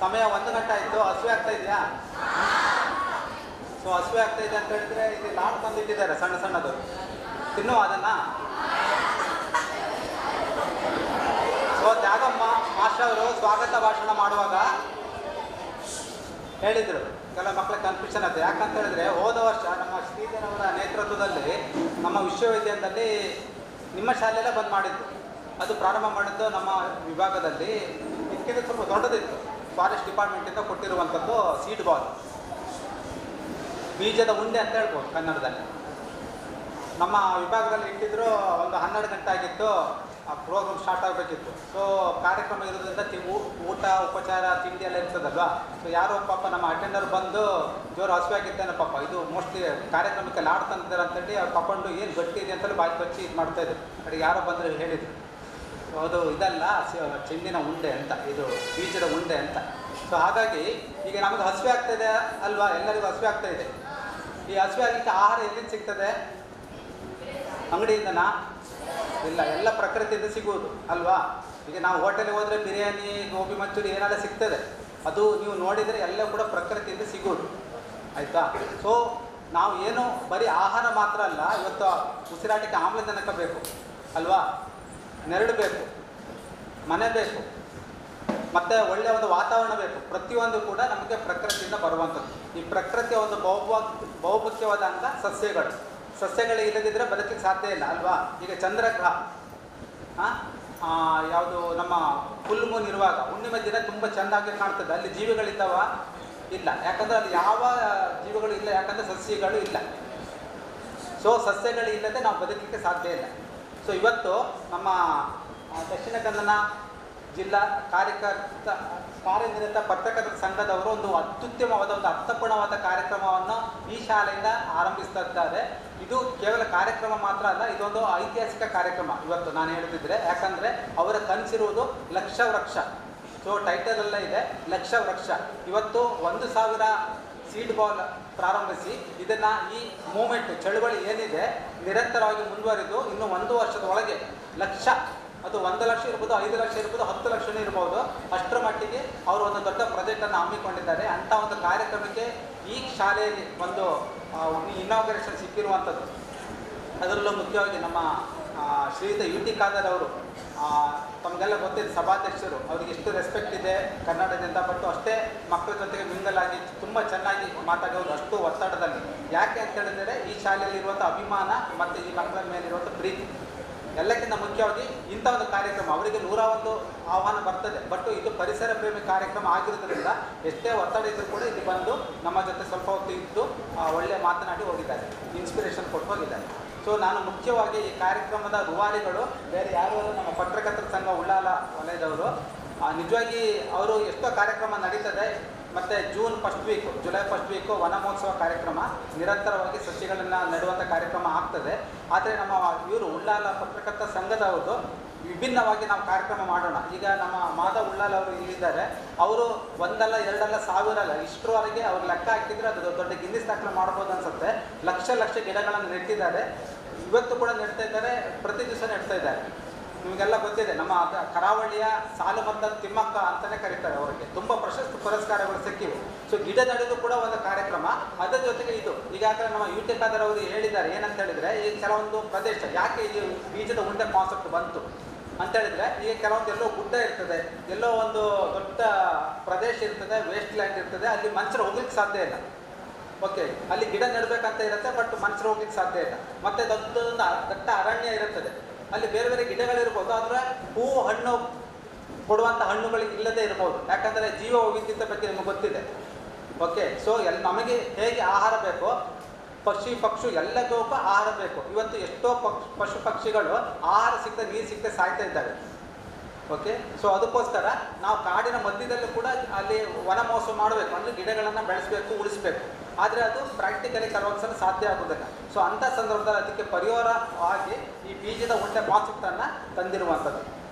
ಸಮಯ 1 ಗಂಟೆ ಆಯಿತು. ಹಸುವೆ ಆಗ್ತಾ ಇದೆಯಾ? ಸೊ ಹಸುವೆ ಆಗ್ತಾ ಇದೆ ಅಂತ ಹೇಳಿದ್ರೆ ಇಲ್ಲಿ ಲಾಡ್ ತಂದಿಟ್ಟಿದ್ದಾರೆ ಸಣ್ಣ ಸಣ್ಣದು, ತಿನ್ನುವ ಅದನ್ನು. ಸೊ ತ್ಯಾಗಮ್ಮ ಮಾಸ್ಟರ್ ಅವರು ಸ್ವಾಗತ ಭಾಷಣ ಮಾಡುವಾಗ ಹೇಳಿದರು, ಕೆಲವು ಮಕ್ಕಳಿಗೆ ಕನ್ಫ್ಯೂಷನ್ ಆಯ್ತು. ಯಾಕಂತ ಹೇಳಿದ್ರೆ ಹೋದ ವರ್ಷ ನಮ್ಮ ಶ್ರೀಧರವರ ನೇತೃತ್ವದಲ್ಲಿ ನಮ್ಮ ವಿಶ್ವವಿದ್ಯಾಲಯದಲ್ಲಿ ನಿಮ್ಮ ಶಾಲೆಯಲ್ಲೇ ಬಂದ್ ಮಾಡಿದ್ದು. ಅದು ಪ್ರಾರಂಭ ಮಾಡಿದ್ದು ನಮ್ಮ ವಿಭಾಗದಲ್ಲಿ. ಇದಕ್ಕಿಂತ ಸ್ವಲ್ಪ ದೊಡ್ಡದಿತ್ತು. ಫಾರೆಸ್ಟ್ ಡಿಪಾರ್ಟ್ಮೆಂಟಿಂದ ಕೊಟ್ಟಿರುವಂಥದ್ದು ಸೀಡ್ ಬಾಲ್, ಬೀಜದ ಉಂಡೆ ಅಂತ ಹೇಳ್ಬೋದು ಕನ್ನಡದಲ್ಲಿ. ನಮ್ಮ ವಿಭಾಗದಲ್ಲಿ ಇಟ್ಟಿದ್ರು. ಒಂದು 12 ಗಂಟೆ ಆಗಿತ್ತು, ಆ ಪ್ರೋಗ್ರಾಮ್ ಸ್ಟಾರ್ಟ್ ಆಗಬೇಕಿತ್ತು. ಸೊ ಕಾರ್ಯಕ್ರಮ ಇರೋದ್ರಿಂದ ಊಟ ಉಪಚಾರ ತಿಂಡಿ ಎಲ್ಲ ಇರ್ತದಲ್ವಾ. ಸೊ ಯಾರೋ ಪಾಪ ನಮ್ಮ ಅಟೆಂಡರ್ ಬಂದು ಜೋರು ಹಸುವಾಗಿದ್ದಾನೆ ಪಾಪ, ಇದು ಮೋಸ್ಟ್ಲಿ ಕಾರ್ಯಕ್ರಮಕ್ಕೆ ಲಾಡ್ ತಂದಿದ್ದಾರೆ ಅಂತೇಳಿ ಅವ್ರು ತಗೊಂಡು ಏನು ಗಟ್ಟಿ ಇದೆ ಅಂತೇಳಿ ಬಾಯಿ ಕಚ್ಚಿ ಇದು ಮಾಡ್ತಾಯಿದ್ರು. ಕಡೆಗೆ ಯಾರೋ ಬಂದರೆ ಹೇಳಿದರು, ಅದು ಇದಲ್ಲ ಚೆಂಡಿನ ಉಂಡೆ ಅಂತ, ಇದು ಬೀಜದ ಉಂಡೆ ಅಂತ. ಸೊ ಹಾಗಾಗಿ ಈಗ ನಮಗೆ ಹಸುವೆ ಆಗ್ತಾಯಿದೆ ಅಲ್ವಾ, ಎಲ್ಲರಿಗೂ ಹಸುವೆ ಆಗ್ತಾಯಿದೆ. ಈ ಹಸುವೆ ಆಗಲಿಕ್ಕೆ ಆಹಾರ ಎಲ್ಲಿಂದ ಸಿಗ್ತದೆ? ಅಂಗಡಿಯಿಂದನಾ? ಇಲ್ಲ, ಎಲ್ಲ ಪ್ರಕೃತಿಯಿಂದ ಸಿಗುವುದು ಅಲ್ವಾ. ಈಗ ನಾವು ಹೋಟೆಲ್ಗೆ ಹೋದರೆ ಬಿರಿಯಾನಿ ಗೋಬಿ ಮಂಚೂರಿ ಏನೆಲ್ಲ ಸಿಗ್ತದೆ, ಅದು ನೀವು ನೋಡಿದರೆ ಎಲ್ಲ ಕೂಡ ಪ್ರಕೃತಿಯಿಂದ ಸಿಗುವುದು, ಆಯಿತಾ. ಸೊ ನಾವು ಏನು ಬರೀ ಆಹಾರ ಮಾತ್ರ ಅಲ್ಲ, ಇವತ್ತು ಉಸಿರಾಟಕ್ಕೆ ಆಮ್ಲಜನಕ ಬೇಕು ಅಲ್ವಾ, ನೆರಳು ಬೇಕು, ಮನೆ ಬೇಕು, ಮತ್ತು ಒಳ್ಳೆಯ ಒಂದು ವಾತಾವರಣ ಬೇಕು. ಪ್ರತಿಯೊಂದು ಕೂಡ ನಮಗೆ ಪ್ರಕೃತಿಯಿಂದ ಬರುವಂಥದ್ದು. ಈ ಪ್ರಕೃತಿಯ ಒಂದು ಬಹುಮುಖ್ಯವಾದ ಅಂಗ ಸಸ್ಯಗಳು. ಸಸ್ಯಗಳು ಇಲ್ಲದಿದ್ದರೆ ಬದುಕಲಿಕ್ಕೆ ಸಾಧ್ಯ ಇಲ್ಲ ಅಲ್ವಾ. ಈಗ ಚಂದ್ರಗ್ರಹ ಯಾವುದು ನಮ್ಮ ಫುಲ್ ಮೂನ್ ಇರುವಾಗ ಹುಣ್ಣಿಮೆ ದಿನ ತುಂಬ ಚೆಂದಾಗಿ ಕಾಣ್ತದೆ. ಅಲ್ಲಿ ಜೀವಿಗಳಿದ್ದಾವ? ಇಲ್ಲ. ಯಾಕಂದರೆ ಅಲ್ಲಿ ಯಾವ ಜೀವಿಗಳು ಇಲ್ಲ, ಯಾಕಂದರೆ ಸಸ್ಯಗಳು ಇಲ್ಲ. ಸೊ ಸಸ್ಯಗಳು ಇಲ್ಲದೆ ನಾವು ಬದುಕಲಿಕ್ಕೆ ಸಾಧ್ಯ ಇಲ್ಲ. ಸೊ ಇವತ್ತು ನಮ್ಮ ದಕ್ಷಿಣ ಕನ್ನಡ ಜಿಲ್ಲಾ ಕಾರ್ಯನಿರತ ಪತ್ರಕರ್ತರ ಸಂಘದವರು ಒಂದು ಅತ್ಯುತ್ತಮವಾದ ಒಂದು ಅರ್ಥಪೂರ್ಣವಾದ ಕಾರ್ಯಕ್ರಮವನ್ನು ಈ ಶಾಲೆಯಿಂದ ಆರಂಭಿಸ್ತಾ ಇದ್ದಾರೆ. ಇದು ಕೇವಲ ಕಾರ್ಯಕ್ರಮ ಮಾತ್ರ ಅಲ್ಲ, ಇದೊಂದು ಐತಿಹಾಸಿಕ ಕಾರ್ಯಕ್ರಮ ಇವತ್ತು ನಾನು ಹೇಳ್ತಿದ್ರೆ. ಯಾಕಂದರೆ ಅವರ ಕನಸಿರುವುದು ಲಕ್ಷ ವೃಕ್ಷ. ಸೊ ಟೈಟಲ್ ಇದೆ ಲಕ್ಷ ವೃಕ್ಷ. ಇವತ್ತು 1000 ಸೀಡ್ ಬಾಲ್ ಪ್ರಾರಂಭಿಸಿ ಇದನ್ನು ಈ ಮೂಮೆಂಟ್ ಚಳುವಳಿ ಏನಿದೆ ನಿರಂತರವಾಗಿ ಮುಂದುವರಿದು ಇನ್ನು 1 ವರ್ಷದ ಒಳಗೆ ಲಕ್ಷ, ಅದು 1 ಲಕ್ಷ ಇರ್ಬೋದು, 5 ಲಕ್ಷ ಇರ್ಬೋದು, 10 ಲಕ್ಷನೇ ಇರ್ಬೋದು, ಅಷ್ಟರ ಮಟ್ಟಿಗೆ ಅವರು ಒಂದು ದೊಡ್ಡ ಪ್ರಾಜೆಕ್ಟನ್ನು ಹಮ್ಮಿಕೊಂಡಿದ್ದಾರೆ. ಅಂಥ ಒಂದು ಕಾರ್ಯಕ್ರಮಕ್ಕೆ ಈ ಶಾಲೆಯಲ್ಲಿ ಒಂದು ಇನಾಗ್ರೇಷನ್ ಸಿಕ್ಕಿರುವಂಥದ್ದು. ಅದರಲ್ಲೂ ಮುಖ್ಯವಾಗಿ ನಮ್ಮ ಶ್ರೀಯುತ ಯು ಟಿ ಖಾದರ್ ಅವರು, ತಮಗೆಲ್ಲ ಗೊತ್ತಿದೆ, ಸಭಾಧ್ಯಕ್ಷರು. ಅವರಿಗೆ ಎಷ್ಟು ರೆಸ್ಪೆಕ್ಟ್ ಇದೆ ಕನ್ನಡ ಜನತಾ ಪಟ್ಟು, ಅಷ್ಟೇ ಮಕ್ಕಳ ಜೊತೆಗೆ ಮಿಂಗಲಾಗಿ ತುಂಬ ಚೆನ್ನಾಗಿ ಮಾತಾಡೋರು, ಅಷ್ಟು ಒತ್ತಡದಲ್ಲಿ. ಯಾಕೆ ಅಂತ ಹೇಳಿದರೆ ಈ ಶಾಲೆಯಲ್ಲಿರುವಂಥ ಅಭಿಮಾನ ಮತ್ತು ಈ ಮಕ್ಕಳ ಮೇಲಿರುವಂಥ ಪ್ರೀತಿ. ಎಲ್ಲಕ್ಕಿಂತ ಮುಖ್ಯವಾಗಿ ಇಂಥ ಒಂದು ಕಾರ್ಯಕ್ರಮ ಅವರಿಗೆ 101 ಆಹ್ವಾನ ಬರ್ತದೆ. ಬಟ್ ಇದು ಪರಿಸರ ಪ್ರೇಮಿ ಕಾರ್ಯಕ್ರಮ ಆಗಿರೋದ್ರಿಂದ ಎಷ್ಟೇ ಒತ್ತಡ ಇದ್ದರೂ ಕೂಡ ಇಲ್ಲಿ ಬಂದು ನಮ್ಮ ಜೊತೆ ಸ್ವಲ್ಪ ಹೊತ್ತು ಇದ್ದು ಒಳ್ಳೆ ಮಾತನಾಡಿ ಹೋಗಿದ್ದಾರೆ, ಇನ್ಸ್ಪಿರೇಷನ್ ಕೊಟ್ಟು ಹೋಗಿದ್ದಾರೆ. ಸೊ ನಾನು ಮುಖ್ಯವಾಗಿ ಈ ಕಾರ್ಯಕ್ರಮದ ರೂವಾರಿಗಳು ಬೇರೆ ಯಾರು, ನಮ್ಮ ಪತ್ರಕರ್ತರ ಸಂಘ ಉಳ್ಳಾಲ ವಲಯದವರು. ನಿಜವಾಗಿ ಅವರು ಎಷ್ಟೋ ಕಾರ್ಯಕ್ರಮ ನಡೀತದೆ. ಮತ್ತು June first week, July first week ವನ ಮಹೋತ್ಸವ ಕಾರ್ಯಕ್ರಮ, ನಿರಂತರವಾಗಿ ಸಸಿಗಳನ್ನು ನೆಡುವಂಥ ಕಾರ್ಯಕ್ರಮ ಆಗ್ತದೆ. ಆದರೆ ನಮ್ಮ ಇವರು ಉಳ್ಳಾಲ ಪತ್ರಕರ್ತರ ಸಂಘದವ್ರದ್ದು ವಿಭಿನ್ನವಾಗಿ ನಾವು ಕಾರ್ಯಕ್ರಮ ಮಾಡೋಣ. ಈಗ ನಮ್ಮ ಮಾಧವ್ ಉಳ್ಳಾಲ್ ಅವರು ಇಲ್ಲಿದ್ದಾರೆ. ಅವರು 1 ಅಲ್ಲ 2 ಅಲ್ಲ 1000 ಅಲ್ಲ ಇಷ್ಟರವರೆಗೆ ಅವ್ರು ಲೆಕ್ಕ ಹಾಕಿದರೆ ಅದು ದೊಡ್ಡ ಗಿನ್ನಿಸ್ ದಾಖಲೆ ಮಾಡ್ಬೋದು ಅನಿಸುತ್ತೆ. ಲಕ್ಷ ಗಿಡಗಳನ್ನು ನೆಟ್ಟಿದ್ದಾರೆ. ಇವತ್ತು ಕೂಡ ನೆಡ್ತಾ ಇದ್ದಾರೆ, ಪ್ರತಿ ದಿವಸ ನೆಡ್ತಾ ಇದ್ದಾರೆ. ನಿಮಗೆಲ್ಲ ಗೊತ್ತಿದೆ, ನಮ್ಮ ಕರಾವಳಿಯ ಸಾಲುಮರದ ತಿಮ್ಮಕ್ಕ ಅಂತಲೇ ಕರೀತಾರೆ ಅವರಿಗೆ. ತುಂಬ ಪ್ರಶಸ್ತಿ ಪುರಸ್ಕಾರಗಳು ಸಿಕ್ಕಿವೆ. ಸೊ ಗಿಡ ನೆಡೋದು ಕೂಡ ಒಂದು ಕಾರ್ಯಕ್ರಮ. ಅದರ ಜೊತೆಗೆ ಇದು ಈಗಾಗಲೇ ನಮ್ಮ ಯು ಟಿ ಖಾದರ್ ಅವರು ಹೇಳಿದ್ದಾರೆ. ಏನಂತ ಹೇಳಿದರೆ, ಈ ಕೆಲವೊಂದು ಪ್ರದೇಶ ಯಾಕೆ ಈ ಬೀಜದ ಉಂಡೆ ಕಾನ್ಸೆಪ್ಟ್ ಬಂತು ಅಂತ ಹೇಳಿದರೆ, ಈಗ ಕೆಲವೊಂದು ಎಲ್ಲೋ ಗುಡ್ಡ ಇರ್ತದೆ, ಎಲ್ಲೋ ಒಂದು ದೊಡ್ಡ ಪ್ರದೇಶ ಇರ್ತದೆ, ವೇಸ್ಟ್ ಲ್ಯಾಂಡ್ ಇರ್ತದೆ, ಅಲ್ಲಿ ಮನುಷ್ಯರು ಹೋಗ್ಲಿಕ್ಕೆ ಸಾಧ್ಯ ಇಲ್ಲ. ಓಕೆ, ಅಲ್ಲಿ ಗಿಡ ನೆಡಬೇಕಂತ ಇರುತ್ತೆ, ಬಟ್ ಮನುಷ್ಯರು ಹೋಗ್ಲಿಕ್ಕೆ ಸಾಧ್ಯ ಇಲ್ಲ. ಮತ್ತು ದೊಡ್ಡ ಅರಣ್ಯ ಇರುತ್ತದೆ, ಅಲ್ಲಿ ಬೇರೆ ಬೇರೆ ಗಿಡಗಳಿರ್ಬೋದು, ಆದರೆ ಹೂವು ಹಣ್ಣು ಕೊಡುವಂಥ ಹಣ್ಣುಗಳು ಇಲ್ಲದೇ ಇರ್ಬೋದು. ಯಾಕಂದರೆ ಜೀವ ವೈವಿಧ್ಯತೆ ಬಗ್ಗೆ ನಿಮಗೆ ಗೊತ್ತಿದೆ. ಓಕೆ, ಸೊ ನಮಗೆ ಹೇಗೆ ಆಹಾರ ಬೇಕೋ, ಪಕ್ಷಿ ಎಲ್ಲದಕ್ಕೂ ಆಹಾರ ಬೇಕು. ಇವತ್ತು ಎಷ್ಟೋ ಪಶು ಪಕ್ಷಿಗಳು ಆಹಾರ ಸಿಗದೆ ನೀರು ಸಿಗದೆ ಸಾಯ್ತಾ ಇದ್ದಾವೆ. ಓಕೆ, ಸೊ ಅದಕ್ಕೋಸ್ಕರ ನಾವು ಕಾಡಿನ ಮಧ್ಯದಲ್ಲೂ ಕೂಡ ಅಲ್ಲಿ ವನ ಮಹೋತ್ಸವ ಮಾಡಬೇಕು, ಅಂದರೆ ಗಿಡಗಳನ್ನು ಬೆಳೆಸಬೇಕು, ಉಳಿಸಬೇಕು. ಆದರೆ ಅದು ಪ್ರಾಕ್ಟಿಕಲಿ ಕೆಲವೊಂದು ಸಲ ಸಾಧ್ಯ ಆಗೋದಿಲ್ಲ. ಸೊ ಅಂಥ ಸಂದರ್ಭದಲ್ಲಿ ಅದಕ್ಕೆ ಪರಿಹಾರವಾಗಿ ಈ ಬೀಜದ ಉಂಡೆ ಕಾನ್ಸೆಪ್ಟನ್ನು ತಂದಿರುವಂಥದ್ದು.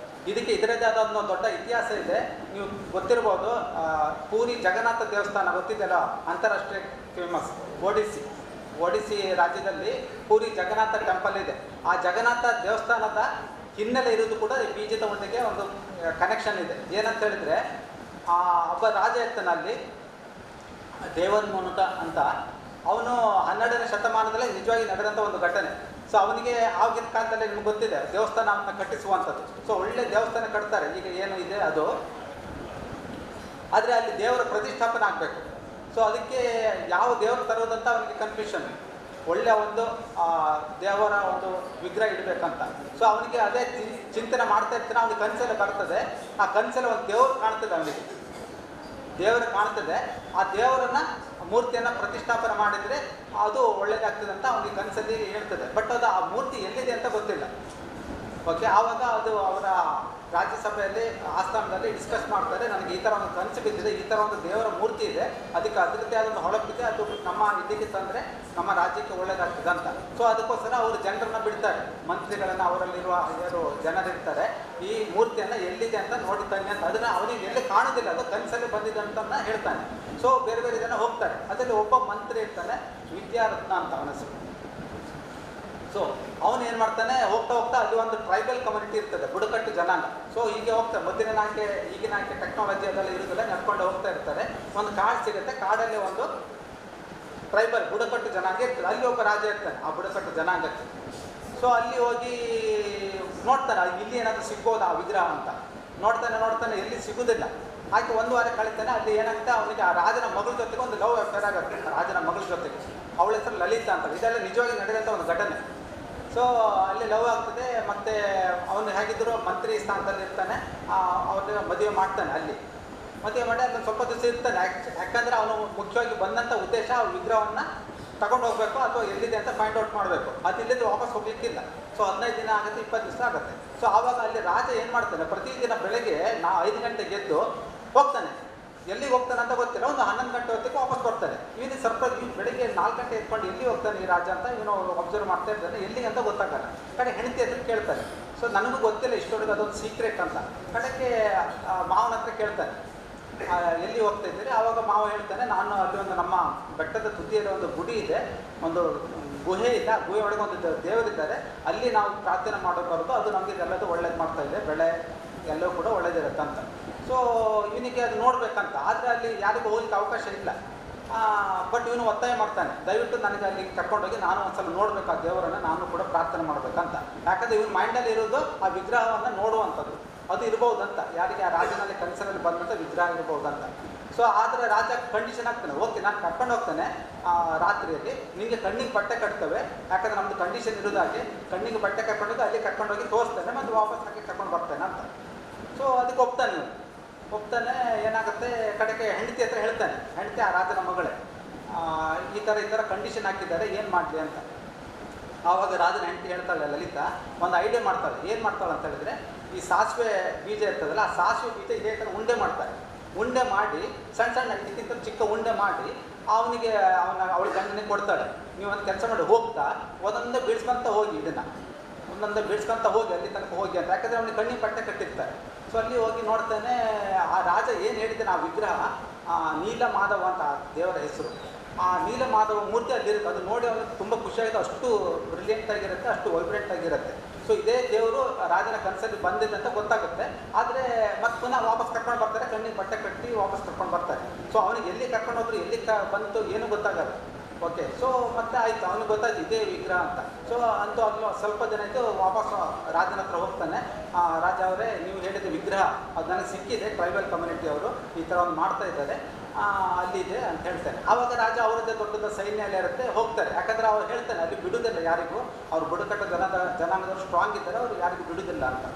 ಇದಕ್ಕೆ ಇದರದೇ ಆದ ಒಂದು ದೊಡ್ಡ ಇತಿಹಾಸ ಇದೆ. ನೀವು ಗೊತ್ತಿರ್ಬೋದು, ಪೂರಿ ಜಗನ್ನಾಥ ದೇವಸ್ಥಾನ ಗೊತ್ತಿದೆಯಲ್ಲ, ಅಂತಾರಾಷ್ಟ್ರೀಯ ಫೇಮಸ್. ಒಡಿಸ್ಸಿ ರಾಜ್ಯದಲ್ಲಿ ಪೂರಿ ಜಗನ್ನಾಥ ಟೆಂಪಲ್ ಇದೆ. ಆ ಜಗನ್ನಾಥ ದೇವಸ್ಥಾನದ ಹಿನ್ನೆಲೆ ಇರೋದು ಕೂಡ ಈ ಬೀಜದ ಉಂಡೆಗೆ ಒಂದು ಕನೆಕ್ಷನ್ ಇದೆ. ಏನಂತ ಹೇಳಿದರೆ, ಒಬ್ಬ ರಾಜ ಇರ್ತಾನೆ ಅಲ್ಲಿ, ದೇವನ್ಮುನುಕ ಅಂತ. ಅವನು 12ನೇ ಶತಮಾನದಲ್ಲೇ ನಿಜವಾಗಿ ನಡೆದಂಥ ಒಂದು ಘಟನೆ. ಸೊ ಅವನಿಗೆ ಆಗಿನ ಕಾಲದಲ್ಲಿ ನಿಮ್ಗೆ ಗೊತ್ತಿದೆ ದೇವಸ್ಥಾನವನ್ನು ಕಟ್ಟಿಸುವಂಥದ್ದು. ಸೊ ಒಳ್ಳೆ ದೇವಸ್ಥಾನ ಕಟ್ತಾರೆ, ಈಗ ಏನು ಇದೆ ಅದು. ಆದರೆ ಅಲ್ಲಿ ದೇವರ ಪ್ರತಿಷ್ಠಾಪನೆ ಆಗಬೇಕು. ಸೊ ಅದಕ್ಕೆ ಯಾವ ದೇವರು ತರೋದಂತ ಅವನಿಗೆ ಕನ್ಫ್ಯೂಷನ್. ಒಳ್ಳೆಯ ಒಂದು ದೇವರ ಒಂದು ವಿಗ್ರಹ ಇಡಬೇಕಂತ. ಸೊ ಅವನಿಗೆ ಅದೇ ಚಿಂತನೆ ಮಾಡ್ತಾ ಇರ್ತಾನೆ. ಅವನಿಗೆ ಕನಸಲ್ಲಿ ಬರ್ತದೆ, ಆ ಕನಸಲ್ಲಿ ಒಂದು ದೇವರು ಕಾಣ್ತದೆ, ಅವನಿಗೆ ದೇವರು ಕಾಣ್ತದೆ. ಆ ದೇವರನ್ನ ಮೂರ್ತಿಯನ್ನು ಪ್ರತಿಷ್ಠಾಪನೆ ಮಾಡಿದರೆ ಅದು ಒಳ್ಳೇದಾಗ್ತದೆ ಅಂತ ಅವನಿಗೆ ಕನಸಲ್ಲಿ ಹೇಳ್ತದೆ. ಬಟ್ ಅದು ಆ ಮೂರ್ತಿ ಎಲ್ಲಿದೆ ಅಂತ ಗೊತ್ತಿಲ್ಲ. ಓಕೆ, ಆವಾಗ ಅದು ಅವರ ರಾಜ್ಯಸಭೆಯಲ್ಲಿ ಆಸ್ಥಾನದಲ್ಲಿ ಡಿಸ್ಕಸ್ ಮಾಡ್ತಾರೆ. ನನಗೆ ಈ ಥರ ಒಂದು ಕನಸು ಬಿದ್ದಿದೆ, ಈ ಥರ ಒಂದು ದೇವರ ಮೂರ್ತಿ ಇದೆ, ಅದಕ್ಕೆ ಅದರದ್ದೇ ಆದೊಂದು ಹೊಳಪಿದೆ, ಅದು ನಮ್ಮ ಇಲ್ಲಿಗೆ ತಂದರೆ ನಮ್ಮ ರಾಜ್ಯಕ್ಕೆ ಒಳ್ಳೇದಾಗ್ತದೆ ಅಂತ. ಸೊ ಅದಕ್ಕೋಸ್ಕರ ಅವರು ಜನರನ್ನ ಬಿಡ್ತಾರೆ, ಮಂತ್ರಿಗಳನ್ನು, ಅವರಲ್ಲಿರುವ ಯಾರು ಜನರಿರ್ತಾರೆ, ಈ ಮೂರ್ತಿಯನ್ನು ಎಲ್ಲಿದೆ ಅಂತ ನೋಡಿ ತನ್ನಿ ಅಂತ. ಅದನ್ನು ಅವನಿಗೆ ಎಲ್ಲಿ ಕಾಣೋದಿಲ್ಲ, ಅದು ಕನಸಲ್ಲಿ ಬಂದಿದೆ ಅಂತ ಹೇಳ್ತಾನೆ. ಸೊ ಬೇರೆ ಬೇರೆ ಜನ ಹೋಗ್ತಾರೆ. ಅದರಲ್ಲಿ ಒಬ್ಬ ಮಂತ್ರಿ ಇರ್ತಾನೆ, ವಿದ್ಯಾರತ್ನ ಅಂತ ಅವನ ಹೆಸರು. ಸೊ ಅವನು ಏನು ಮಾಡ್ತಾನೆ, ಹೋಗ್ತಾ ಹೋಗ್ತಾ ಅಲ್ಲಿ ಒಂದು ಟ್ರೈಬಲ್ ಕಮ್ಯುನಿಟಿ ಇರ್ತದೆ, ಬುಡಕಟ್ಟು ಜನಾಂಗ. ಸೊ ಹೀಗೆ ಹೋಗ್ತಾರೆ, ಮೊದಲಿನ ನಾಕೆ ಈಗಿನ ನಾಕೆ ಟೆಕ್ನಾಲಜಿ ಅದೆಲ್ಲ ಇರೋದಿಲ್ಲ, ನಡ್ಕೊಂಡು ಹೋಗ್ತಾ ಇರ್ತಾರೆ. ಒಂದು ಕಾಡು ಸಿಗುತ್ತೆ, ಕಾಡಲ್ಲಿ ಒಂದು ಟ್ರೈಬಲ್ ಬುಡಕಟ್ಟು ಜನಾಂಗ ಇರ್ತದೆ. ಅಲ್ಲಿ ಒಬ್ಬ ರಾಜ ಇರ್ತಾನೆ ಆ ಬುಡಕಟ್ಟು ಜನಾಂಗಕ್ಕೆ. ಸೊ ಅಲ್ಲಿ ಹೋಗಿ ನೋಡ್ತಾನೆ, ಇಲ್ಲಿ ಏನಾದರೂ ಸಿಗ್ಬೋದು ಆ ವಿಗ್ರಹ ಅಂತ. ನೋಡ್ತಾನೆ, ಎಲ್ಲಿ ಸಿಗೋದಿಲ್ಲ. ಆಯ್ತು, 1 ವಾರ ಕಳೀತಾನೆ. ಅಲ್ಲಿ ಏನಾಗುತ್ತೆ, ಅವನಿಗೆ ಆ ರಾಜನ ಮಗಳ ಜೊತೆಗೆ ಒಂದು ಲವ್ ಅಫೇರ್ ಆಗುತ್ತೆ, ರಾಜನ ಮಗಳ ಜೊತೆಗೆ. ಅವಳ ಹೆಸರು ಲಲಿತಾ ಅಂತ. ಇದೆಲ್ಲ ನಿಜವಾಗಿ ನಡೆದಂಥ ಒಂದು ಘಟನೆ. ಸೊ ಅಲ್ಲಿ ಲವ್ ಆಗ್ತದೆ. ಮತ್ತು ಅವನು ಹೇಗಿದ್ದರೂ ಮಂತ್ರಿ ಸ್ಥಾನದಲ್ಲಿ ಇರ್ತಾನೆ. ಅವ್ರನ್ನ ಮದುವೆ ಮಾಡ್ತಾನೆ. ಅಲ್ಲಿ ಮದುವೆ ಮಾಡಿ ಅದನ್ನು ಸ್ವಲ್ಪ ದಿವಸ ಇರ್ತಾನೆ. ಯಾಕಂದರೆ ಅವನು ಮುಖ್ಯವಾಗಿ ಬಂದಂಥ ಉದ್ದೇಶ ಆ ವಿಗ್ರಹವನ್ನು ತಗೊಂಡು ಹೋಗಬೇಕು ಅಥವಾ ಎಲ್ಲಿದೆ ಅಂತ ಫೈಂಡ್ ಔಟ್ ಮಾಡಬೇಕು. ಅದು ಇಲ್ಲಿದ್ದು ವಾಪಸ್ ಹೋಗ್ಲಿಕ್ಕಿಲ್ಲ. ಸೊ 15 ದಿನ ಆಗುತ್ತೆ, 20 ದಿವಸ ಆಗುತ್ತೆ. ಸೊ ಆವಾಗ ಅಲ್ಲಿ ರಾಜ ಏನು ಮಾಡ್ತಾನೆ, ಪ್ರತಿದಿನ ಬೆಳಗ್ಗೆ 5 ಗಂಟೆಗೆ ಎದ್ದು ಹೋಗ್ತಾನೆ. ಎಲ್ಲಿಗೆ ಹೋಗ್ತಾನೆ ಅಂತ ಗೊತ್ತಿಲ್ಲ. ಒಂದು 11 ಗಂಟೆ ಹೊತ್ತಿಗೆ ವಾಪಸ್ ಬರ್ತಾನೆ. ಇವನು ಸರ್ಪ್ರೈಸ್, ಇವನು ಬೆಳಿಗ್ಗೆ 4 ಗಂಟೆ ಎತ್ಕೊಂಡು ಎಲ್ಲಿ ಹೋಗ್ತಾನೆ ಈ ರಾಜ ಅಂತ ಇವನು ಅಬ್ಸರ್ವ್ ಮಾಡ್ತಾ ಇದ್ದಾನೆ. ಎಲ್ಲಿಗೆ ಅಂತ ಗೊತ್ತಾಗಲ್ಲ. ಕಡೆ ಹೆಂಡತಿ ಹತ್ರ ಕೇಳ್ತಾನೆ. ಸೊ ನನಗೂ ಗೊತ್ತಿಲ್ಲ ಇಷ್ಟೊಳಗೆ, ಅದೊಂದು ಸೀಕ್ರೆಟ್ ಅಂತ. ಕಡೆಗೆ ಮಾವನ ಹತ್ರ ಕೇಳ್ತಾನೆ, ಎಲ್ಲಿ ಹೋಗ್ತಾ ಇದ್ದೀರಿ? ಆವಾಗ ಮಾವ ಹೇಳ್ತಾನೆ, ನಾನು ಅಲ್ಲಿ ಒಂದು ನಮ್ಮ ಬೆಟ್ಟದ ತುದಿಯಲ್ಲಿ ಒಂದು ಗುಡಿ ಇದೆ, ಒಂದು ಗುಹೆ ಇದೆ. ಆ ಗುಹೆ ಒಳಗೆ ಒಂದು ದೇವರಿದ್ದಾರೆ, ಅಲ್ಲಿ ನಾವು ಪ್ರಾರ್ಥನೆ ಮಾಡೋಬಾರ್ದು, ಅದು ನಮಗೆ ಎಲ್ಲದೂ ಒಳ್ಳೇದು ಮಾಡ್ತಾ ಇದೆ, ಬೆಳೆ ಎಲ್ಲವೂ ಕೂಡ ಒಳ್ಳೇದಿರುತ್ತೆ ಅಂತ. ಸೊ ಇವನಿಗೆ ಅದು ನೋಡಬೇಕಂತ. ಆದರೆ ಅಲ್ಲಿ ಯಾರಿಗೂ ಹೋಗ್ಲಿಕ್ಕೆ ಅವಕಾಶ ಇಲ್ಲ. ಬಟ್ ಇವನು ಒತ್ತಾಯ ಮಾಡ್ತಾನೆ, ದಯವಿಟ್ಟು ನನಗೆ ಅಲ್ಲಿ ಕರ್ಕೊಂಡೋಗಿ ನಾನು ಒಂದ್ಸಲ ನೋಡಬೇಕು ಆ ದೇವರನ್ನು, ನಾನು ಕೂಡ ಪ್ರಾರ್ಥನೆ ಮಾಡಬೇಕಂತ. ಯಾಕಂದರೆ ಇವನ ಮೈಂಡಲ್ಲಿ ಇರೋದು ಆ ವಿಗ್ರಹವನ್ನು ನೋಡುವಂಥದ್ದು, ಅದು ಇರ್ಬೋದಂತ. ಯಾರಿಗೆ ಆ ರಾಜನಲ್ಲಿ ಕನಸಿನಲ್ಲಿ ಬಂದಂಥ ವಿಗ್ರಹ ಇರ್ಬೋದಂತ. ಸೊ ಆದರೆ ರಾಜ ಕಂಡೀಷನ್ ಆಗ್ತಾನೆ, ಓಕೆ ನಾನು ಕರ್ಕೊಂಡು ಹೋಗ್ತಾನೆ ರಾತ್ರಿಯಲ್ಲಿ, ನಿಮಗೆ ಕಣ್ಣಿಗೆ ಬಟ್ಟೆ ಕಟ್ತವೆ, ಯಾಕಂದರೆ ನಮ್ಮದು ಕಂಡೀಷನ್ ಇರೋದಾಗಿ ಕಣ್ಣಿಗೆ ಬಟ್ಟೆ ಕರ್ಕೊಂಡೋಗಿ ಅಲ್ಲಿ ಕರ್ಕೊಂಡೋಗಿ ತೋರಿಸ್ತಾನೆ, ಮತ್ತು ವಾಪಸ್ ಹಾಕಿ ಕರ್ಕೊಂಡು ಬರ್ತೇನೆ ಅಂತ. ಸೊ ಅದಕ್ಕೆ ಒಪ್ತಾನೆ. ಏನಾಗುತ್ತೆ, ಕಡೆಗೆ ಹೆಂಡತಿ ಹತ್ರ ಹೇಳ್ತಾನೆ, ಹೆಂಡತಿ ಆ ರಾಜನ ಮಗಳೇ, ಈ ಥರ ಕಂಡೀಷನ್ ಹಾಕಿದ್ದಾರೆ, ಏನು ಮಾಡಲಿ ಅಂತ. ಆವಾಗ ರಾಜನ ಹೆಂಡತಿ ಹೇಳ್ತಾಳೆ ಲಲಿತಾ, ಒಂದು ಐಡಿಯಾ ಮಾಡ್ತಾಳೆ. ಏನು ಮಾಡ್ತಾಳೆ ಅಂತ ಹೇಳಿದ್ರೆ, ಈ ಸಾಸಿವೆ ಬೀಜ ಇರ್ತದಲ್ಲ, ಆ ಸಾಸಿವೆ ಬೀಜ ಇದೇ ಥರ ಉಂಡೆ ಮಾಡ್ತಾರೆ. ಉಂಡೆ ಮಾಡಿ ಸಣ್ಣ ಇದಕ್ಕಿಂತ ಚಿಕ್ಕ ಉಂಡೆ ಮಾಡಿ ಅವಳ ಗಂಡನಿಗೆ ಕೊಡ್ತಾಳೆ. ನೀವು ಒಂದು ಕೆಲಸ ಮಾಡಿ, ಹೋಗ್ತಾ ಒಂದೊಂದೇ ಬೀಳ್ಸ್ಕೊಂತ ಹೋಗಿ, ಒಂದೊಂದೇ ಬೀಳ್ಸ್ಕೊಂತ ಹೋಗಿ ಅಲ್ಲಿ ತನಕ ಹೋಗಿ ಅಂತ. ಯಾಕಂದರೆ ಅವನಿಗೆ ಕಣ್ಣಿಗೆ ಬಟ್ಟೆ ಕಟ್ಟಿರ್ತಾರೆ. ಸೊ ಅಲ್ಲಿ ಹೋಗಿ ನೋಡ್ತಾನೆ, ಆ ರಾಜ ಏನು ಹೇಳಿದ್ದಾನೆ, ಆ ವಿಗ್ರಹ ನೀಲಮಾಧವ ಅಂತ ದೇವರ ಹೆಸರು, ಆ ನೀಲಮಾಧವ ಮೂರ್ತಿ ಅಲ್ಲಿರುತ್ತೆ. ಅದು ನೋಡಿ ಅವನಿಗೆ ತುಂಬ ಖುಷಿಯಾಗಿದೆ, ಅಷ್ಟು ಬ್ರಿಲಿಯಂಟ್ ಆಗಿರುತ್ತೆ, ಅಷ್ಟು ವೈಬ್ರೆಂಟ್ ಆಗಿರುತ್ತೆ. ಸೊ ಇದೇ ದೇವರು ರಾಜನ ಕನಸಲ್ಲಿ ಬಂದಿದೆ ಅಂತ ಗೊತ್ತಾಗುತ್ತೆ. ಆದರೆ ಮತ್ತೆ ಪುನಃ ವಾಪಸ್ ಕರ್ಕೊಂಡು ಬರ್ತಾರೆ, ಕಣ್ಣಿಗೆ ಬಟ್ಟೆ ಕಟ್ಟಿ ವಾಪಸ್ ಕರ್ಕೊಂಡು ಬರ್ತಾರೆ. ಸೊ ಅವನಿಗೆ ಎಲ್ಲಿ ಕರ್ಕೊಂಡು ಹೋದ್ರು, ಎಲ್ಲಿ ಬಂತು ಏನೂ ಗೊತ್ತಾಗಲ್ಲ. ಓಕೆ, ಸೊ ಮತ್ತೆ ಆಯಿತು, ಅವನಿಗೆ ಗೊತ್ತಾಯ್ತು ಇದೇ ವಿಗ್ರಹ ಅಂತ. ಸೊ ಅಂತೂ ಅಲ್ಲಿ ಸ್ವಲ್ಪ ಜನ ಇದ್ದು ವಾಪಸ್ ರಾಜನ ಹತ್ರ ಹೋಗ್ತಾನೆ. ರಾಜ ಅವರೇ, ನೀವು ಹೇಳಿದ ವಿಗ್ರಹ ಅದು ನನಗೆ ಸಿಕ್ಕಿದೆ, ಟ್ರೈಬಲ್ ಕಮ್ಯುನಿಟಿ ಅವರು ಈ ಥರ ಒಂದು ಮಾಡ್ತಾ ಇದ್ದಾರೆ, ಅಲ್ಲಿದೆ ಅಂತ ಹೇಳ್ತಾನೆ. ಆವಾಗ ರಾಜ ಅವರದ್ದೇ ದೊಡ್ಡದ ಸೈನ್ಯ ಎಲ್ಲ ಇರುತ್ತೆ, ಹೋಗ್ತಾರೆ. ಯಾಕಂದರೆ ಅವ್ರು ಹೇಳ್ತಾನೆ, ಅಲ್ಲಿ ಬಿಡುವುದಿಲ್ಲ ಯಾರಿಗೂ, ಅವ್ರು ಬುಡಕಟ್ಟು ಜನಾಂಗದವರು ಸ್ಟ್ರಾಂಗ್ ಇದ್ದಾರೆ, ಅವ್ರು ಯಾರಿಗೂ ಬಿಡುವುದಿಲ್ಲ ಅಂತ,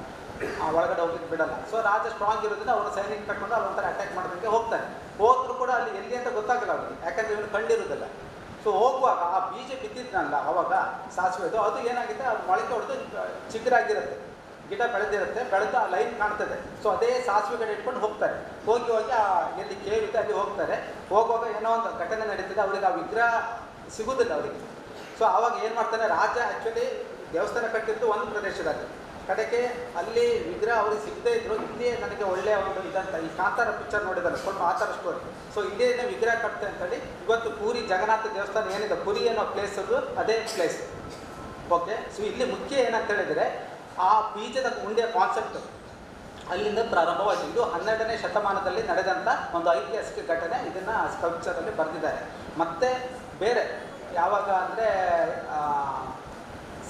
ಒಳಗಡೆ ಹೋಗ್ಲಿಕ್ಕೆ ಬಿಡಲ್ಲ. ಸೊ ರಾಜ ಸ್ಟ್ರಾಂಗ್ ಇರೋದ್ರಿಂದ ಅವ್ರ ಸೈನಿಕ ಕಟ್ಕೊಂಡು ಅವ್ರ ಅಟ್ಯಾಕ್ ಮಾಡೋದಕ್ಕೆ ಹೋಗ್ತಾನೆ. ಹೋದ್ರು ಕೂಡ ಅಲ್ಲಿ ಎಲ್ಲಿ ಅಂತ ಗೊತ್ತಾಗಲ್ಲ ಅವ್ರಿಗೆ, ಯಾಕಂದರೆ ಇವನು ಕಂಡಿರೋದಿಲ್ಲ. ಸೊ ಹೋಗುವಾಗ ಆ ಬೀಜ ಬಿದ್ದಿದ್ನಲ್ಲ ಅವಾಗ ಸಾಸಿವೆದು, ಅದು ಏನಾಗಿದೆ, ಅದು ಮೊಳಕೆ ಹೊಡೆದು ಚಿಗುರಾಗಿರುತ್ತೆ, ಗಿಡ ಬೆಳೆದಿರುತ್ತೆ, ಬೆಳೆದು ಆ ಲೈನ್ ಕಾಣ್ತದೆ. ಸೊ ಅದೇ ಸಾಸಿವೆ ಕಡೆ ಇಟ್ಕೊಂಡು ಹೋಗ್ತಾರೆ. ಹೋಗಿ ಆ ಎಲ್ಲಿ ಕೇವ್ ಇದೆ ಅಲ್ಲಿ ಹೋಗ್ತಾರೆ. ಹೋಗುವಾಗ ಏನೋ ಒಂದು ಘಟನೆ ನಡೀತದೆ, ಅವ್ರಿಗೆ ಆ ವಿಗ್ರಹ ಸಿಗೋದಿಲ್ಲ ಅವರಿಗೆ. ಸೊ ಆವಾಗ ಏನು ಮಾಡ್ತಾನೆ ರಾಜ, ಆ್ಯಕ್ಚುಲಿ ದೇವಸ್ಥಾನ ಕಟ್ಟಿದ್ದು ಒಂದು ಪ್ರದೇಶದಲ್ಲಿ, ಕಡೆಗೆ ಅಲ್ಲಿ ವಿಗ್ರಹ ಅವ್ರಿಗೆ ಸಿಗದೇ ಇದ್ರು, ಇಲ್ಲೇ ನನಗೆ ಒಳ್ಳೆಯ ಒಂದು ಇದಂತ, ಈ ಕಾಂತಾರ ಪಿಕ್ಚರ್ ನೋಡಿದ್ದಾರೆ ಸ್ವಲ್ಪ ಆ ಥರ ಸ್ಟೋರಿ. ಸೊ ಇಲ್ಲೇ ವಿಗ್ರಹ ಕಟ್ತೆ ಅಂತೇಳಿ ಇವತ್ತು ಪೂರಿ ಜಗನ್ನಾಥ ದೇವಸ್ಥಾನ ಏನಿದೆ, ಪುರಿ ಅನ್ನೋ ಪ್ಲೇಸ್ ಅದು ಅದೇ ಪ್ಲೇಸ್. ಓಕೆ, ಸೊ ಇಲ್ಲಿ ಮುಖ್ಯ ಏನಂತ ಹೇಳಿದರೆ, ಆ ಬೀಜದ ಉಂಡೆಯ ಕಾನ್ಸೆಪ್ಟ್, ಅಲ್ಲಿಂದ ಪ್ರಾರಂಭವಾಯಿತು. ಇದು 12ನೇ ಶತಮಾನದಲ್ಲಿ ನಡೆದಂಥ ಒಂದು ಐತಿಹಾಸಿಕ ಘಟನೆ. ಇದನ್ನು ಸ್ಕಲ್ಪ್ಚರಲ್ಲಿ ಬರೆದಿದ್ದಾರೆ. ಮತ್ತು ಬೇರೆ ಯಾವಾಗ ಅಂದರೆ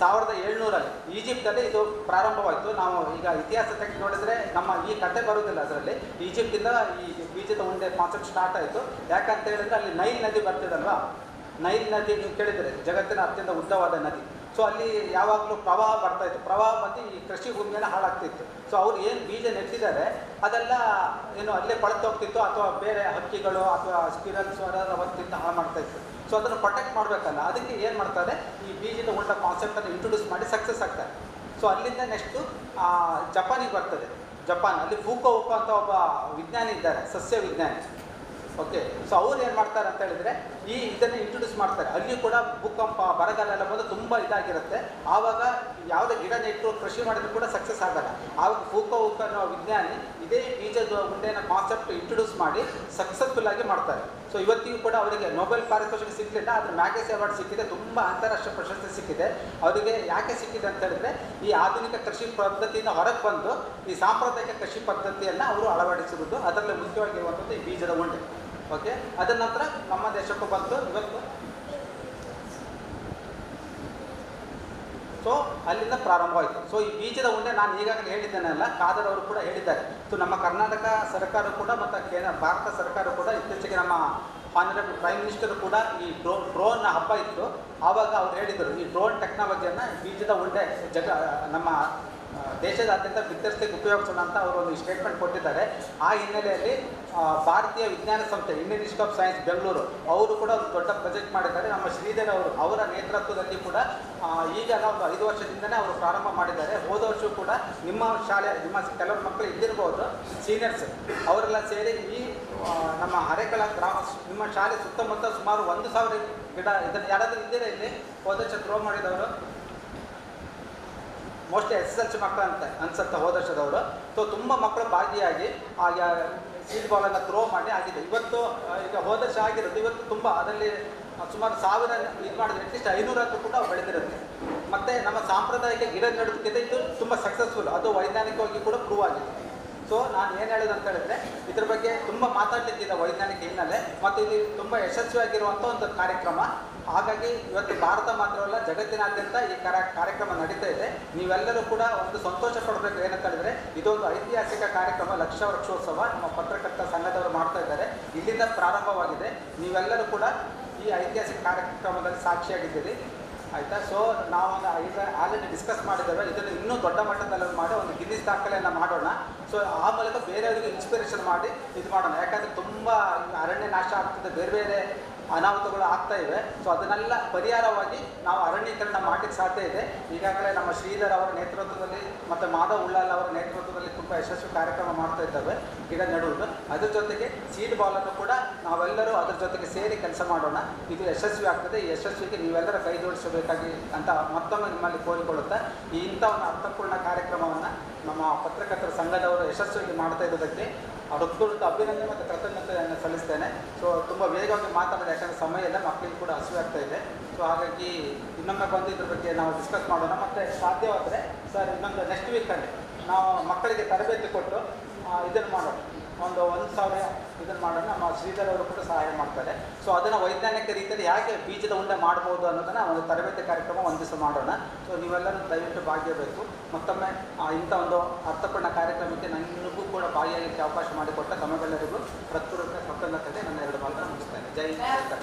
1700ರಲ್ಲಿ ಈಜಿಪ್ಟಲ್ಲಿ ಇದು ಪ್ರಾರಂಭವಾಯಿತು. ನಾವು ಈಗ ಇತಿಹಾಸ ತೆಗೆದು ನೋಡಿದರೆ ನಮ್ಮ ಈ ಕತೆ ಬರೋದಿಲ್ಲ ಅದರಲ್ಲಿ. ಈಜಿಪ್ಟಿಂದ ಈ ಬೀಜದ ಉಂಡೆ ಕಾನ್ಸೆಪ್ಟ್ ಸ್ಟಾರ್ಟ್ ಆಯಿತು. ಯಾಕಂತ ಹೇಳಿದ್ರೆ ಅಲ್ಲಿ ನೈಲ್ ನದಿ ಬರ್ತಿದಲ್ವಾ, ನೈಲ್ ನದಿ ನೀವು ಕೇಳಿದರೆ ಜಗತ್ತಿನ ಅತ್ಯಂತ ಉದ್ದವಾದ ನದಿ. ಸೊ ಅಲ್ಲಿ ಯಾವಾಗಲೂ ಪ್ರವಾಹ ಬರ್ತಾಯಿತ್ತು. ಪ್ರವಾಹ ಬಂದು ಈ ಕೃಷಿ ಭೂಮಿಯನ್ನು ಹಾಳಾಗ್ತಿತ್ತು. ಸೊ ಅವ್ರು ಏನು ಬೀಜ ನೆಟ್ಟಿದ್ದಾರೆ ಅದೆಲ್ಲ ಏನು ಅಲ್ಲೇ ಕೊಳೆತು ಹೋಗ್ತಿತ್ತು, ಅಥವಾ ಬೇರೆ ಹಕ್ಕಿಗಳು ಅಥವಾ ಸ್ಪಿರಲ್ಸ್ ಅವತ್ತಿಂದ ಹಾಳು ಮಾಡ್ತಾಯಿತ್ತು. ಸೊ ಅದನ್ನು ಪ್ರೊಟೆಕ್ಟ್ ಮಾಡಬೇಕಲ್ಲ, ಅದಕ್ಕೆ ಏನು ಮಾಡ್ತಾರೆ, ಈ ಬೀಜದ ಉಂಡ ಕಾನ್ಸೆಪ್ಟನ್ನು ಇಂಟ್ರೊಡ್ಯೂಸ್ ಮಾಡಿ ಸಕ್ಸಸ್ ಆಗ್ತಾರೆ. ಸೊ ಅಲ್ಲಿಂದ ನೆಕ್ಸ್ಟು ಜಪಾನಿಗೆ ಬರ್ತದೆ. ಜಪಾನ್ ಅಲ್ಲಿ ಫೂಕೋ ಅಂತ ಒಬ್ಬ ವಿಜ್ಞಾನಿ ಇದ್ದಾರೆ, ಸಸ್ಯ ವಿಜ್ಞಾನಿ. ಓಕೆ, ಸೊ ಅವ್ರು ಏನು ಮಾಡ್ತಾರೆ ಅಂತ ಹೇಳಿದರೆ ಇದನ್ನು ಇಂಟ್ರೊಡ್ಯೂಸ್ ಮಾಡ್ತಾರೆ. ಅಲ್ಲಿ ಕೂಡ ಭೂಕಂಪ ಬರಗಾಲ ಎಲ್ಲ ಬಂದು ತುಂಬ ಇದಾಗಿರುತ್ತೆ. ಆವಾಗ ಯಾವುದೇ ಗಿಡ ನೆಟ್ಟರು ಕೃಷಿ ಮಾಡಿದ್ರು ಕೂಡ ಸಕ್ಸಸ್ ಆಗಲ್ಲ. ಆವಾಗ ಫೂಕೋ ಅನ್ನೋ ವಿಜ್ಞಾನಿ ಇದೇ ಬೀಜದ ಉಂಡೆನ ಕಾನ್ಸೆಪ್ಟ್ ಇಂಟ್ರೊಡ್ಯೂಸ್ ಮಾಡಿ ಸಕ್ಸಸ್ಫುಲ್ ಆಗಿ ಮಾಡ್ತಾರೆ. ಸೊ ಇವತ್ತಿಗೂ ಕೂಡ ಅವರಿಗೆ ನೊಬೆಲ್ ಪಾರಿತೋಷಿಕ ಸಿಗಲಿಲ್ಲ, ಆದರೆ ಮ್ಯಾಗಸೆ ಅವಾರ್ಡ್ ಸಿಕ್ಕಿದೆ, ತುಂಬ ಅಂತಾರಾಷ್ಟ್ರೀಯ ಪ್ರಶಸ್ತಿ ಸಿಕ್ಕಿದೆ ಅವರಿಗೆ. ಯಾಕೆ ಸಿಕ್ಕಿದೆ ಅಂತ ಹೇಳಿದ್ರೆ ಈ ಆಧುನಿಕ ಕೃಷಿ ಪದ್ಧತಿಯಿಂದ ಹೊರಗೆ ಬಂದು ಈ ಸಾಂಪ್ರದಾಯಿಕ ಕೃಷಿ ಪದ್ಧತಿಯನ್ನು ಅವರು ಅಳವಡಿಸಿರುವುದು. ಅದರಲ್ಲಿ ಮುಖ್ಯವಾಗಿರುವಂಥದ್ದು ಈ ಬೀಜದ ಉಂಡೆ. ಓಕೆ, ಅದರ ನಂತರ ನಮ್ಮ ದೇಶಕ್ಕೂ ಬಂತು ಇವತ್ತು. ಸೊ ಅಲ್ಲಿಂದ ಪ್ರಾರಂಭವಾಯಿತು. ಸೊ ಈ ಬೀಜದ ಉಂಡೆ ನಾನು ಈಗಾಗಲೇ ಹೇಳಿದ್ದೇನಲ್ಲ, ಖಾದರ್ ಅವರು ಕೂಡ ಹೇಳಿದ್ದಾರೆ. ಸೊ ನಮ್ಮ ಕರ್ನಾಟಕ ಸರ್ಕಾರ ಕೂಡ ಮತ್ತು ಭಾರತ ಸರ್ಕಾರ ಕೂಡ ಇತ್ತೀಚೆಗೆ ನಮ್ಮ ಆನರಬಲ್ ಪ್ರೈಮ್ ಮಿನಿಸ್ಟರ್ ಕೂಡ ಈ ಡ್ರೋನ್ ಹಬ್ಬ ಇತ್ತು. ಆವಾಗ ಅವ್ರು ಹೇಳಿದರು ಈ ಡ್ರೋನ್ ಟೆಕ್ನಾಲಜಿಯನ್ನು ಬೀಜದ ಉಂಡೆ ನಮ್ಮ ದೇಶದಾದ್ಯಂತ ಬಿತ್ತರಿಸಲಿಕ್ಕೆ ಉಪಯೋಗಿಸೋಣ ಅಂತ ಅವರು ಒಂದು ಸ್ಟೇಟ್ಮೆಂಟ್ ಕೊಟ್ಟಿದ್ದಾರೆ. ಆ ಹಿನ್ನೆಲೆಯಲ್ಲಿ ಭಾರತೀಯ ವಿಜ್ಞಾನ ಸಂಸ್ಥೆ Indian institute of science Bengaluru ಅವರು ಕೂಡ ಒಂದು ದೊಡ್ಡ ಪ್ರಾಜೆಕ್ಟ್ ಮಾಡಿದ್ದಾರೆ. ನಮ್ಮ ಶ್ರೀಧರ್ ಅವರ ನೇತೃತ್ವದಲ್ಲಿ ಕೂಡ ಈಗ ಒಂದು 5 ವರ್ಷದಿಂದನೇ ಅವರು ಪ್ರಾರಂಭ ಮಾಡಿದ್ದಾರೆ. ಹೋದ ವರ್ಷವೂ ಕೂಡ ನಿಮ್ಮ ಶಾಲೆ, ನಿಮ್ಮ ಕೆಲವರು ಮಕ್ಕಳು ಇದ್ದಿರ್ಬೋದು ಸೀನಿಯರ್ಸ್, ಅವರೆಲ್ಲ ಸೇರಿ ಈ ನಮ್ಮ ಹರೇಕಳ ಗ್ರಾಮ, ನಿಮ್ಮ ಶಾಲೆ ಸುತ್ತಮುತ್ತ ಸುಮಾರು 1000 ಗಿಡ, ಇದನ್ನು ಯಾರಾದರೂ ಇದ್ದೀರಾ ಇಲ್ಲಿ ಹೋದ ವರ್ಷ ಥ್ರೋ ಮಾಡಿದವರು? ಮೋಸ್ಟ್ಲಿ SSLC ಮಕ್ಕಳು ಅಂತ ಅನ್ಸುತ್ತೆ ಹೋದ ವರ್ಷದವರು. ಸೊ ತುಂಬ ಮಕ್ಕಳು ಭಾಗಿಯಾಗಿ ಸೀಡ್ ಬಾಲನ್ನು ಥ್ರೋ ಮಾಡಿ ಆಗಿದೆ. ಇವತ್ತು ಈಗ ಹೋದ ವರ್ಷ ಆಗಿರೋದು ಇವತ್ತು ತುಂಬ ಅದರಲ್ಲಿ ಸುಮಾರು 1000 ಇದು ಮಾಡಿದ್ರೆ ಅಟ್ಲೀಸ್ಟ್ 500 ಕೂಡ ಬೆಳೆದಿರುತ್ತೆ. ಮತ್ತು ನಮ್ಮ ಸಾಂಪ್ರದಾಯಿಕ ಗಿಡ ನೆಡೋದಕ್ಕಿಂತ ಇದು ತುಂಬ ಸಕ್ಸಸ್ಫುಲ್, ಅದು ವೈಜ್ಞಾನಿಕವಾಗಿ ಕೂಡ ಪ್ರೂವ್ ಆಗಿದೆ. ಸೊ ನಾನು ಏನು ಹೇಳೋದು ಅಂತ ಹೇಳಿದ್ರೆ ಇದ್ರ ಬಗ್ಗೆ ತುಂಬ ಮಾತಾಡಲಿಕ್ಕಿದೆ ವೈಜ್ಞಾನಿಕ ಹಿನ್ನೆಲೆ, ಮತ್ತು ಇದು ತುಂಬ ಯಶಸ್ವಿಯಾಗಿರುವಂಥ ಒಂದು ಕಾರ್ಯಕ್ರಮ. ಹಾಗಾಗಿ ಇವತ್ತು ಭಾರತ ಮಾತ್ರವಲ್ಲ ಜಗತ್ತಿನಾದ್ಯಂತ ಈ ಕಾರ್ಯಕ್ರಮ ನಡೀತಾ ಇದೆ. ನೀವೆಲ್ಲರೂ ಕೂಡ ಒಂದು ಸಂತೋಷ ಪಡಬೇಕು. ಏನಂತ ಹೇಳಿದ್ರೆ ಇದೊಂದು ಐತಿಹಾಸಿಕ ಕಾರ್ಯಕ್ರಮ, ಲಕ್ಷ ವೃಕ್ಷೋತ್ಸವ ನಮ್ಮ ಪತ್ರಕರ್ತರ ಸಂಘದವರು ಮಾಡ್ತಾ ಇದ್ದಾರೆ. ಇಲ್ಲಿಂದ ಪ್ರಾರಂಭವಾಗಿದೆ. ನೀವೆಲ್ಲರೂ ಕೂಡ ಈ ಐತಿಹಾಸಿಕ ಕಾರ್ಯಕ್ರಮದಲ್ಲಿ ಸಾಕ್ಷಿಯಾಗಿದ್ದೀರಿ, ಆಯಿತಾ? ಸೊ ನಾವು ಈಗ ಆಲ್ರೆಡಿ ಡಿಸ್ಕಸ್ ಮಾಡಿದ್ದೇವೆ. ಇದನ್ನು ಇನ್ನೂ ದೊಡ್ಡ ಮಟ್ಟದಲ್ಲಿ ಮಾಡಿ ಒಂದು ಗಿನ್ನಿಸ್ ದಾಖಲೆಯನ್ನು ಮಾಡೋಣ. ಸೊ ಆ ಮೂಲಕ ಬೇರೆಯವರಿಗೆ ಇನ್ಸ್ಪಿರೇಷನ್ ಮಾಡಿ ಇದು ಮಾಡೋಣ. ಯಾಕಂದರೆ ತುಂಬ ಅರಣ್ಯ ನಾಶ ಆಗ್ತದೆ, ಬೇರೆ ಬೇರೆ ಅನಾಹುತಗಳು ಆಗ್ತಾ ಇವೆ. ಸೊ ಅದನ್ನೆಲ್ಲ ಪರಿಹಾರವಾಗಿ ನಾವು ಅರಣ್ಯೀಕರಣ ಮಾಡಲಿಕ್ಕೆ ಸಾಧ್ಯ ಇದೆ. ಈಗಾಗಲೇ ನಮ್ಮ ಶ್ರೀಧರ್ ಅವರ ನೇತೃತ್ವದಲ್ಲಿ ಮತ್ತು ಮಾಧವ್ ಉಳ್ಳಾಲ್ ಅವರ ನೇತೃತ್ವದಲ್ಲಿ ತುಂಬ ಯಶಸ್ವಿ ಕಾರ್ಯಕ್ರಮ ಮಾಡ್ತಾ ಇದ್ದಾವೆ ಗಿಡ ನೆಡುವುದು. ಅದ್ರ ಜೊತೆಗೆ ಸೀಡ್ ಬಾಲನ್ನು ಕೂಡ ನಾವೆಲ್ಲರೂ ಅದ್ರ ಜೊತೆಗೆ ಸೇರಿ ಕೆಲಸ ಮಾಡೋಣ. ಇದು ಯಶಸ್ವಿ ಆಗ್ತದೆ. ಈ ಯಶಸ್ವಿಗೆ ನೀವೆಲ್ಲರ ಕೈ ಜೋಡಿಸಬೇಕಾಗಿ ಅಂತ ಮತ್ತೊಮ್ಮೆ ನಿಮ್ಮಲ್ಲಿ ಕೋರಿಕೊಳ್ಳುತ್ತಾ ಇಂಥ ಒಂದು ಅರ್ಥಪೂರ್ಣ ಕಾರ್ಯಕ್ರಮವನ್ನು ನಮ್ಮ ಪತ್ರಕರ್ತರ ಸಂಘದವರು ಯಶಸ್ವಿಯಾಗಿ ಮಾಡ್ತಾ ಇರೋದಕ್ಕೆ ಹೃತ್ಪೂರ್ವಕ ಅಭಿನಂದನೆ ಮತ್ತು ಕೃತಜ್ಞತೆಯನ್ನು ಸಲ್ಲಿಸ್ತೇನೆ. ಸೊ ತುಂಬ ವೇಗವಾಗಿ ಮಾತಾಡೋದು, ಯಾಕಂದರೆ ಸಮಯ ಇಲ್ಲ, ಮಕ್ಕಳಿಗೆ ಕೂಡ ಹಸಿವೆ ಆಗ್ತಾ ಇದೆ. ಸೊ ಹಾಗಾಗಿ ಇನ್ನೊಮ್ಮೆ ಬಂದು ಇದ್ರ ಬಗ್ಗೆ ನಾವು ಡಿಸ್ಕಸ್ ಮಾಡೋಣ. ಮತ್ತು ಸಾಧ್ಯವಾದರೆ ಸರ್ ಇನ್ನೊಂದು ನೆಕ್ಸ್ಟ್ ವೀಕಲ್ಲಿ ನಾವು ಮಕ್ಕಳಿಗೆ ತರಬೇತಿ ಕೊಟ್ಟು ಇದನ್ನು ಮಾಡೋಣ, ಒಂದು 1000 ಇದನ್ನು ಮಾಡೋಣ. ನಮ್ಮ ಶ್ರೀಧರ್ ಅವರು ಕೂಡ ಸಹಾಯ ಮಾಡ್ತಾರೆ. ಸೊ ಅದನ್ನು ವೈಜ್ಞಾನಿಕ ರೀತಿಯಲ್ಲಿ ಹೇಗೆ ಬೀಜದ ಉಂಡೆ ಮಾಡ್ಬೋದು ಅನ್ನೋದನ್ನು ಒಂದು ತರಬೇತಿ ಕಾರ್ಯಕ್ರಮ ಒಂದು ದಿವಸ ಮಾಡೋಣ. ಸೊ ನೀವೆಲ್ಲರೂ ದಯವಿಟ್ಟು ಭಾಗಿಯಾಗಬೇಕು. ಮತ್ತೊಮ್ಮೆ ಇಂಥ ಒಂದು ಅರ್ಥಪೂರ್ಣ ಕಾರ್ಯಕ್ರಮಕ್ಕೆ ನನಗೂ ಕೂಡ ಭಾಗಿಯಾಗಲಿಕ್ಕೆ ಅವಕಾಶ ಮಾಡಿಕೊಟ್ಟ ತಮಗೆಲ್ಲರಿಗೂ ಹೃತ್ಪೂರ್ವಕ ಕೃತಜ್ಞತೆ ನನ್ನ 2 ಮಾತನ್ನು ಮುಗಿಸ್ತೇನೆ. ಜೈ ಹಿಂದ್.